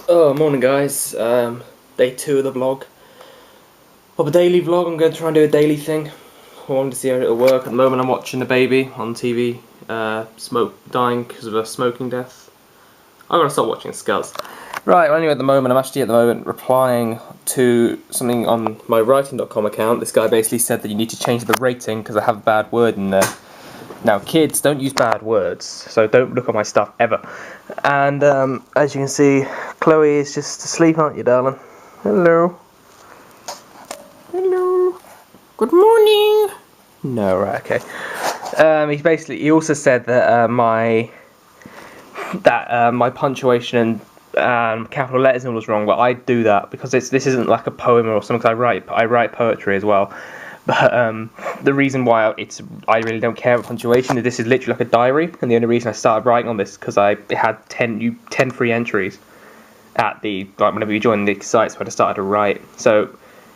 Oh, morning guys. Day 2 of the vlog. Of a daily vlog. I'm going to try and do a daily thing. I wanted to see how it'll work. At the moment I'm watching the baby on TV, dying because of a smoking death. I'm going to stop watching Scuzz. Right, well, anyway, at the moment I'm replying to something on my writing.com account. This guy basically said that you need to change the rating because I have a bad word in there. Now, kids, don't use bad words, so don't look at my stuff ever. And as you can see, Chloe is just asleep, aren't you, darling? Hello. Hello. Good morning. No, right, okay. He also said that my punctuation and capital letters was wrong, but I do that because this isn't like a poem or something. Cause I write poetry as well. But the reason why I really don't care about punctuation is this is literally like a diary, and the only reason I started writing on this because I had 10 free entries at whenever you join the site, so I started to write. So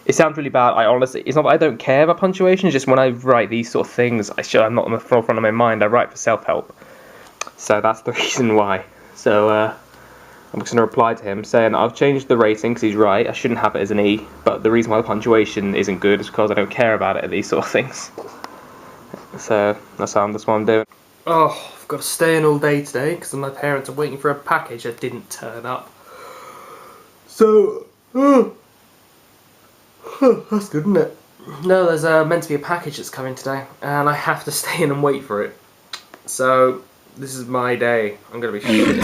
it sounds really bad. It's not that I don't care about punctuation. It's just when I write these sort of things, I'm not on the forefront of my mind. I write for self-help, so that's the reason why. So I'm just going to reply to him saying I've changed the rating because he's right. I shouldn't have it as an E, but the reason why the punctuation isn't good is because I don't care about it, these sort of things. So that's what I'm doing. Oh, I've got to stay in all day today because my parents are waiting for a package that didn't turn up. So, that's good, isn't it? No, there's meant to be a package that's coming today, and I have to stay in and wait for it. So, this is my day. I'm going to be shit.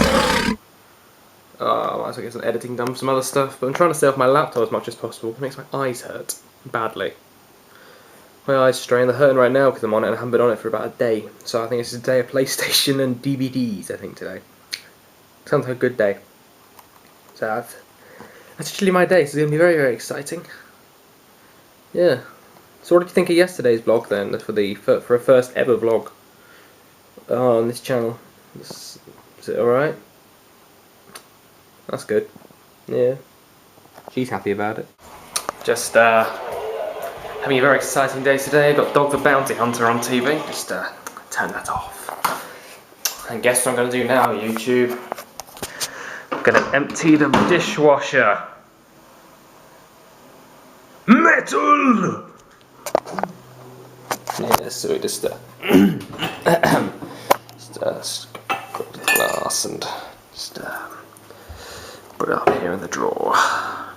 I might as well get some editing done, some other stuff, but I'm trying to stay off my laptop as much as possible. It makes my eyes hurt badly. My eyes strain. They're hurting right now because I'm on it and I haven't been on it for about a day. So I think it's a day of PlayStation and DVDs, I think, today. Sounds like a good day. So that's actually my day, so it's going to be very, very exciting. Yeah. So what did you think of yesterday's vlog then, for a first ever vlog on this channel? Is it alright? That's good. Yeah. She's happy about it. Just having a very exciting day today. Got Dog the Bounty Hunter on TV. Just turn that off. And guess what I'm going to do now, YouTube? I'm going to empty the dishwasher. Metal! Yeah, so we just grab the glass and just put it up here in the drawer. I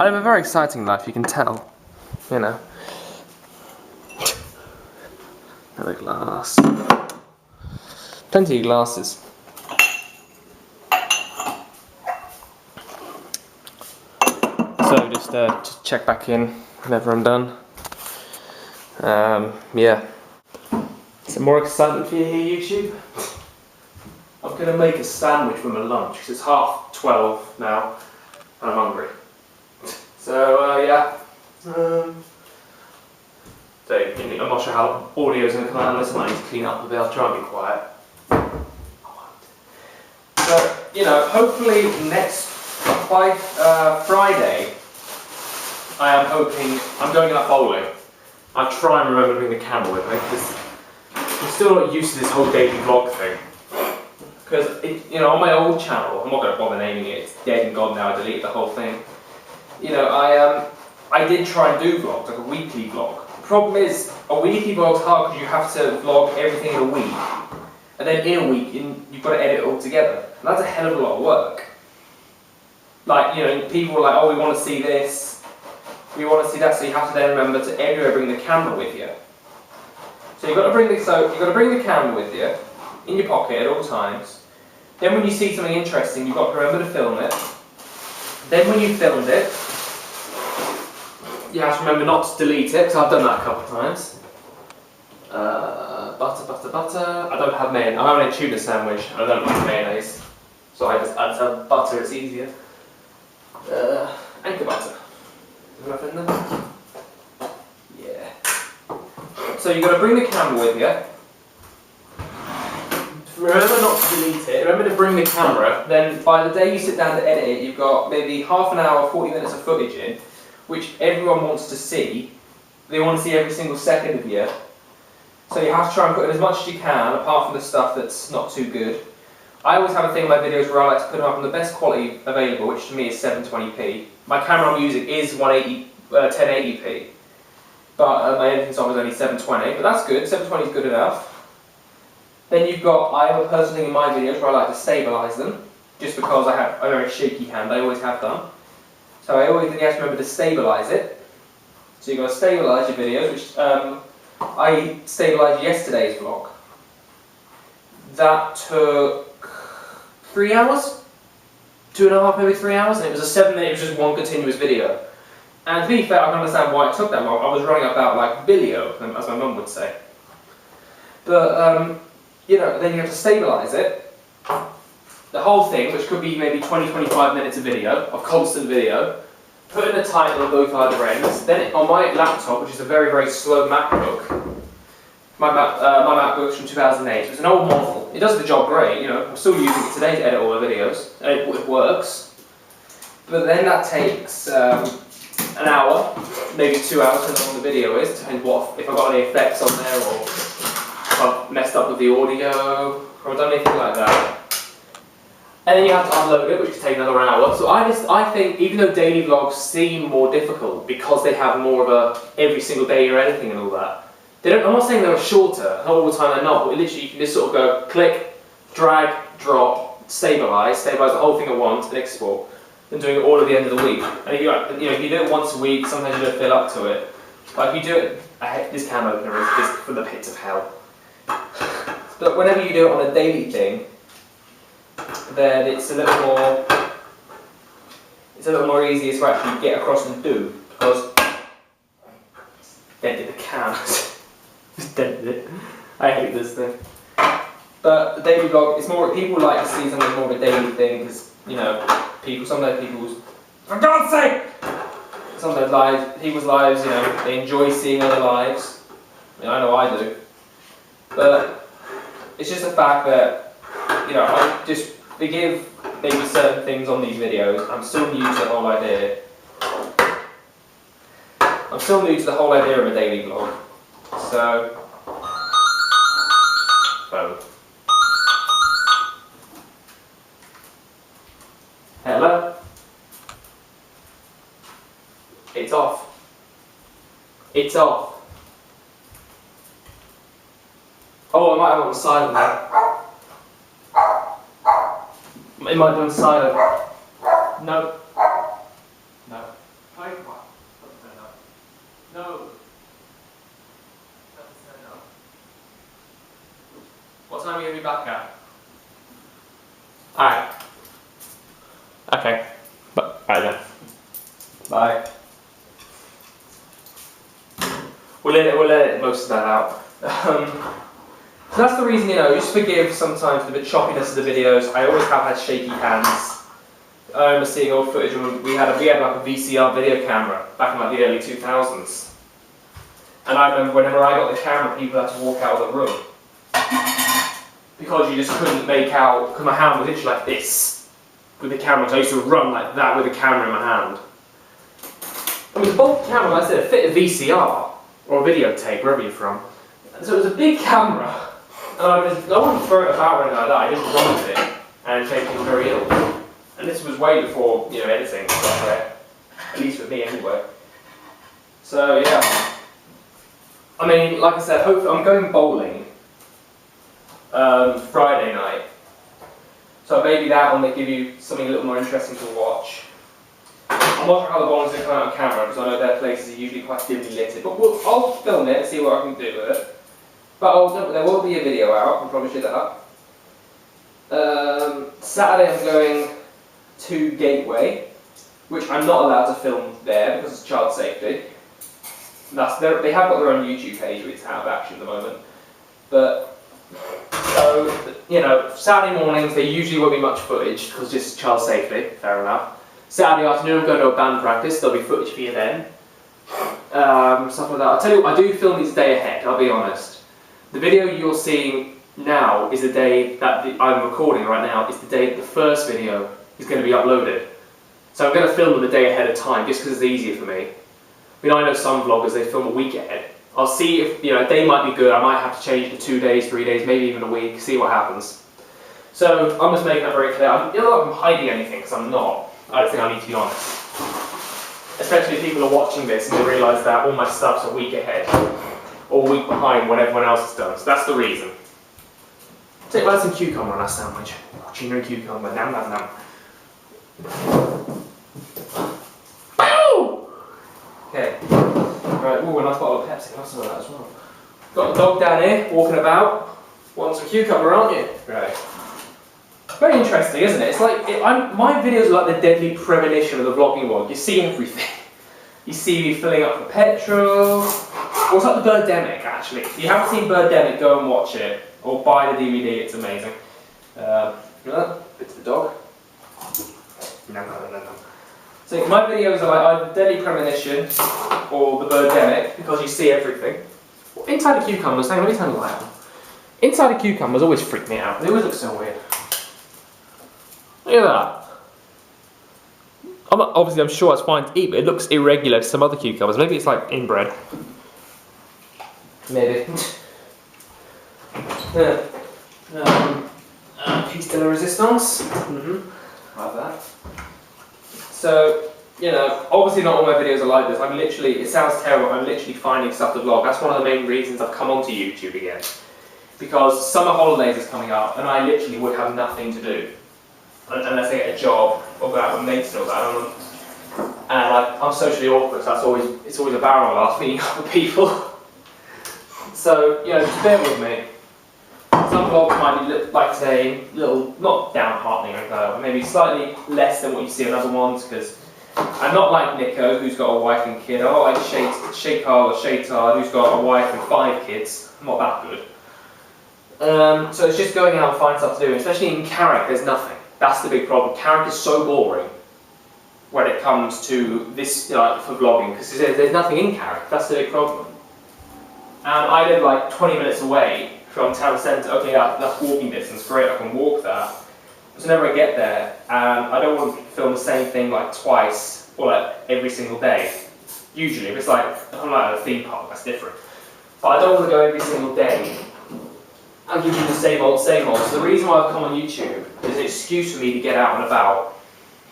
have a very exciting life, you can tell. You know. Another glass. Plenty of glasses. So just check back in whenever I'm done. Yeah. Some more excitement for you here, YouTube. I'm going to make a sandwich for my lunch because it's 12:30 now and I'm hungry. So, yeah. So, I'm not sure how audio is going to come out unless I need to clean up a bit. I'll try and be quiet. So, you know, hopefully by Friday, I am hoping, I'm going out bowling. I'll try and remember to bring the camera with me because I'm still not used to this whole daily vlog thing. Because, you know, on my old channel, I'm not going to bother naming it, it's dead and gone now, I deleted the whole thing. You know, I did try and do vlogs, like a weekly vlog. The problem is, a weekly vlog's hard because you have to vlog everything in a week. And then in a week, you've got to edit it all together. And that's a hell of a lot of work. Like, you know, people are like, oh, we want to see this, we want to see that, so you have to then remember to everywhere bring the camera with you. So you've got to bring the camera with you, in your pocket at all times. Then when you see something interesting, you've got to remember to film it. Then when you've filmed it, you have to remember not to delete it, because I've done that a couple of times. Butter. I don't have mayonnaise. I'm having a tuna sandwich. I don't like mayonnaise. So I just add some butter, it's easier. Anchor butter. Is enough in there? Yeah. So you've got to bring the camera with you. Remember not to delete it, remember to bring the camera, then by the day you sit down to edit it, you've got maybe half an hour, 40 minutes of footage in, which everyone wants to see. They want to see every single second of you. So you have to try and put in as much as you can, apart from the stuff that's not too good. I always have a thing in my videos where I like to put them up on the best quality available, which to me is 720p. My camera I'm using is 1080p, but my editing software is only 720, but that's good, 720 is good enough. Then you've got, I have a personal thing in my videos where I like to stabilise them, just because I have a very shaky hand, I always have done. So I always think you have to remember to stabilise it. So you've got to stabilise your videos, which I stabilised yesterday's vlog. That took 3 hours? 2.5, maybe 3 hours, and it was a 7-minute, it was just one continuous video. And to be fair, I can understand why it took that long. I was running about like video, as my mum would say. But, you know, then you have to stabilise it. The whole thing, which could be maybe 20-25 minutes of video, of constant video, put in a title on both either ends. Then on my laptop, which is a very, very slow MacBook, my MacBook's from 2008, so it's an old model. It does the job great, you know, I'm still using it today to edit all the videos, and it works. But then that takes an hour, maybe 2 hours, depending on what the video is, depending what, if I've got any effects on there, or if I've messed up with the audio, or I've done anything like that. And then you have to upload it, which can take another hour. So I think, even though daily vlogs seem more difficult, because they have more of a every single day you're editing and all that, I'm not saying they're shorter, not all the time they're not, but literally you can just sort of go click, drag, drop, stabilise the whole thing at once and export, and doing it all at the end of the week. And if you do it once a week, sometimes you don't feel up to it. But if you do it, this can opener is just for the pits of hell. But whenever you do it on a daily thing, then it's a little more easier to actually get across and do, because dented the can. Just dented it. I hate this thing. But the daily vlog, it's more, people like to see something more of a daily thing, because, you know, sometimes people's, for God's sake! Sometimes people's lives, you know, they enjoy seeing other lives. I mean, I know I do. But it's just the fact that, you know, I just forgive maybe certain things on these videos. I'm still new to the whole idea. I'm still new to the whole idea of a daily vlog. So, phone. Hello? It's off. It's off. Oh, I might have it on silent now. It might be on silent. No. No. No. What time are you going to be back at? Alright. Okay. Alright then. Bye. We'll edit most of that out. So that's the reason, you know, just forgive sometimes the bit choppiness of the videos. I always have had shaky hands. I remember seeing old footage when we had like a VCR video camera back in like the early 2000s. And I remember whenever I got the camera, people had to walk out of the room. Because you just couldn't make out, because my hand was literally like this with the camera, so I used to run like that with the camera in my hand. I mean, both cameras, like I said, fit a VCR, or a videotape, wherever you're from. And so it was a big camera, and I wouldn't throw it about or anything like that, I just run with it, and take things very ill. And this was way before, you know, editing software, at least for me anyway. So yeah. I mean, like I said, hopefully I'm going bowling Friday night. So maybe that will give you something a little more interesting to watch. I'm not sure how the bowling's going to come out on camera, because I know their places are usually quite dimly lit. But I'll film it and see what I can do with it. But there will be a video out, I promise you that. Saturday I'm going to Gateway, which I'm not allowed to film there because it's child safety. They have got their own YouTube page, which is out of action at the moment. But, so, you know, Saturday mornings there usually won't be much footage because just child safety, fair enough. Saturday afternoon I'm going to a band practice, there'll be footage for you then. Stuff like that. I'll tell you what, I do film these day ahead, I'll be honest. The video you're seeing now is the day that I'm recording right now, is the day that the first video is going to be uploaded. So I'm going to film them a day ahead of time, just because it's easier for me. I mean, I know some vloggers, they film a week ahead. I'll see if, you know, a day might be good, I might have to change to 2 days, 3 days, maybe even a week, see what happens. So I'm just making that very clear. You know, I'm hiding anything because I'm not. I just think I need to be honest. Especially if people are watching this and they realise that all my stuff's a week ahead or a week behind what everyone else has done. So that's the reason. Take like some cucumber on our sandwich. Chino cucumber, nam nam nam. Okay. Right, ooh, a nice bottle of Pepsi. I'll some of that as well. Got the dog down here, walking about. Want some cucumber, aren't you? Right. Very interesting, isn't it? It's like, my videos are like the deadly premonition of the vlogging world. You see everything. You see me filling up for petrol. Or it's like the Birdemic, actually. If you haven't seen Birdemic, go and watch it. Or buy the DVD, it's amazing. Bits of the dog. No. So my videos are like either Deadly Premonition or the Birdemic because you see everything. Inside a cucumber, let me turn the light on. Inside a cucumbers always freak me out. They always look so weird. Look at that. Obviously I'm sure it's fine to eat, but it looks irregular to some other cucumbers. Maybe it's like inbred. Maybe. Piece de la resistance. Like that. So, you know, obviously not all my videos are like this. I'm literally, it sounds terrible, I'm literally finding stuff to vlog. That's one of the main reasons I've come onto YouTube again. Because summer holidays is coming up and I literally would have nothing to do. Unless I get a job or go out with mates and all that. And I'm socially awkward, so it's always a barrel laugh meeting up with people. So, you know, just bear with me. Some vlogs might be, like say, little, not downheartening or anything like that, maybe slightly less than what you see on other ones, because I'm not like Nico, who's got a wife and kid. I'm not like Shaytar, who's got a wife and 5 kids. I'm not that good. So it's just going out and finding stuff to do, especially in Carrick, there's nothing. That's the big problem. Carrick is so boring when it comes to this, you know, for vlogging, because there's nothing in Carrick. That's the big problem. And I live like 20 minutes away from town centre. Okay, that's walking distance, great, I can walk that. But whenever I get there, I don't want to film the same thing like twice or like every single day. Usually, if it's like, I'm like at a theme park, that's different. But I don't want to go every single day and give you the same old, same old. So the reason why I've come on YouTube is an excuse for me to get out and about,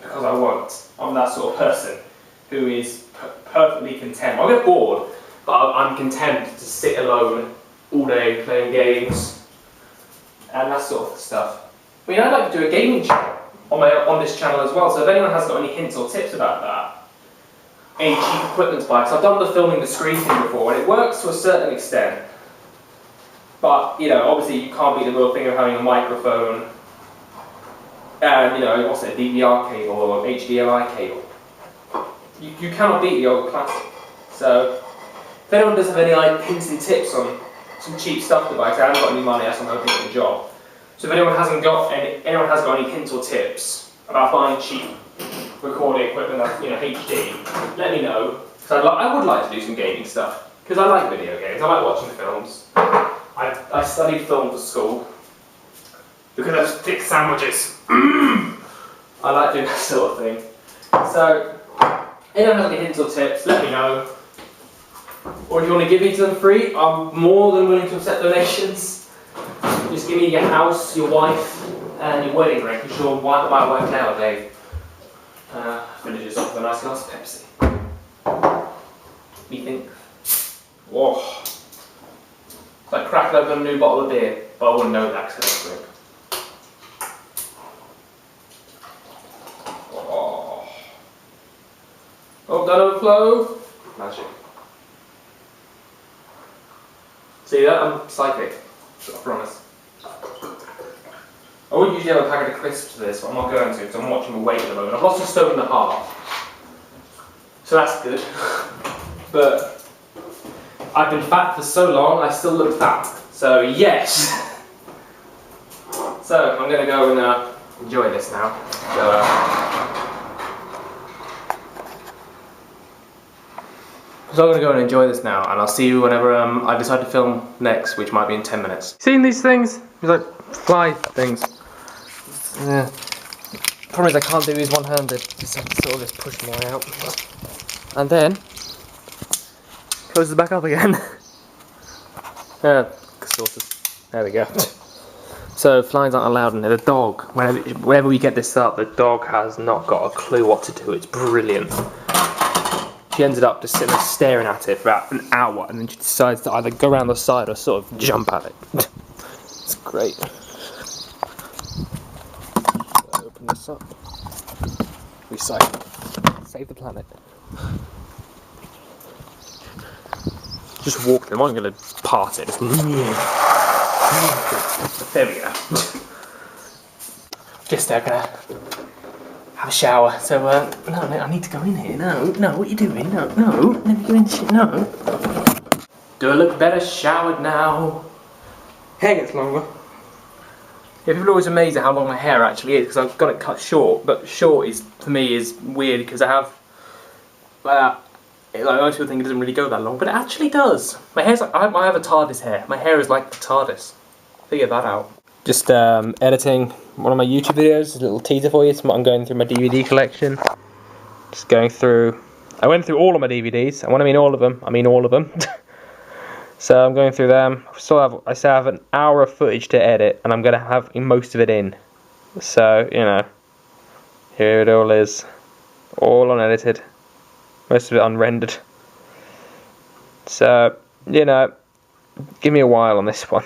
because I won't. I'm that sort of person who is perfectly content. I'll get bored, but I'm content to sit alone all day playing games and that sort of stuff. I mean, I'd like to do a gaming channel on this channel as well, so if anyone has got any hints or tips about that, any cheap equipment to buy, because I've done the filming the screen thing before and it works to a certain extent, but you know, obviously you can't beat the real thing of having a microphone and, you know, what's it, a DVR cable or an HDMI cable. You cannot beat the old classic. So if anyone does have any hints and tips on some cheap stuff to buy, because I haven't got any money, that's what I'm hoping for a job. So if anyone has got any hints or tips about buying cheap recording equipment that's, you know, HD, let me know. Because I would like to do some gaming stuff. Because I like video games, I like watching films. I studied film for school. Because of those thick sandwiches. I like doing that sort of thing. So, if anyone has any hints or tips, let me know. Or if you want to give me some free, I'm more than willing to accept donations. Just give me your house, your wife, and your wedding ring, because your wife might work now, Dave. Finish this off with a nice glass of Pepsi. Me think. Whoa. It's like cracking open a new bottle of beer, but I wouldn't know that because I don't drink. Oh. Hope that overflow. Magic. See that? I'm psychic. I promise. I would usually have a packet of crisps for this, but I'm not going to because I'm watching my weight at the moment. I've lost a stone and a half. So that's good. But I've been fat for so long, I still look fat. So yes. So I'm going to go and enjoy this now. So I'm going to go and enjoy this now, and I'll see you whenever I decide to film next, which might be in 10 minutes. Seen these things? These like fly things. Yeah. Problem is I can't do these one-handed. Just have to sort of just push them way out. And then close it back up again. Sort of. There we go. So flies aren't allowed in there. The dog, whenever we get this up, the dog has not got a clue what to do. It's brilliant. She ended up just sitting there staring at it for about an hour, and then she decides to either go around the side or sort of jump at it. It's great. Open this up. Recycle. Save the planet. Just walk them. I'm going to part it. There we go. Just gonna have a shower. So, no, I need to go in here. No, what are you doing? No, let me go in shit. No. Do I look better showered now? Hair gets longer. Yeah, people are always amazed at how long my hair actually is because I've got it cut short. But short is, for me, is weird because I have, like most people think it doesn't really go that long, but it actually does. My hair's like, I have a TARDIS hair. My hair is like the TARDIS. Figure that out. Just editing one of my YouTube videos, a little teaser for you. I'm going through my DVD collection. Just going through, I went through all of my DVDs, and when I mean all of them, I mean all of them. So I'm going through them. I still have an hour of footage to edit, and I'm going to have most of it in. So, you know, here it all is. All unedited. Most of it unrendered. So, you know, give me a while on this one.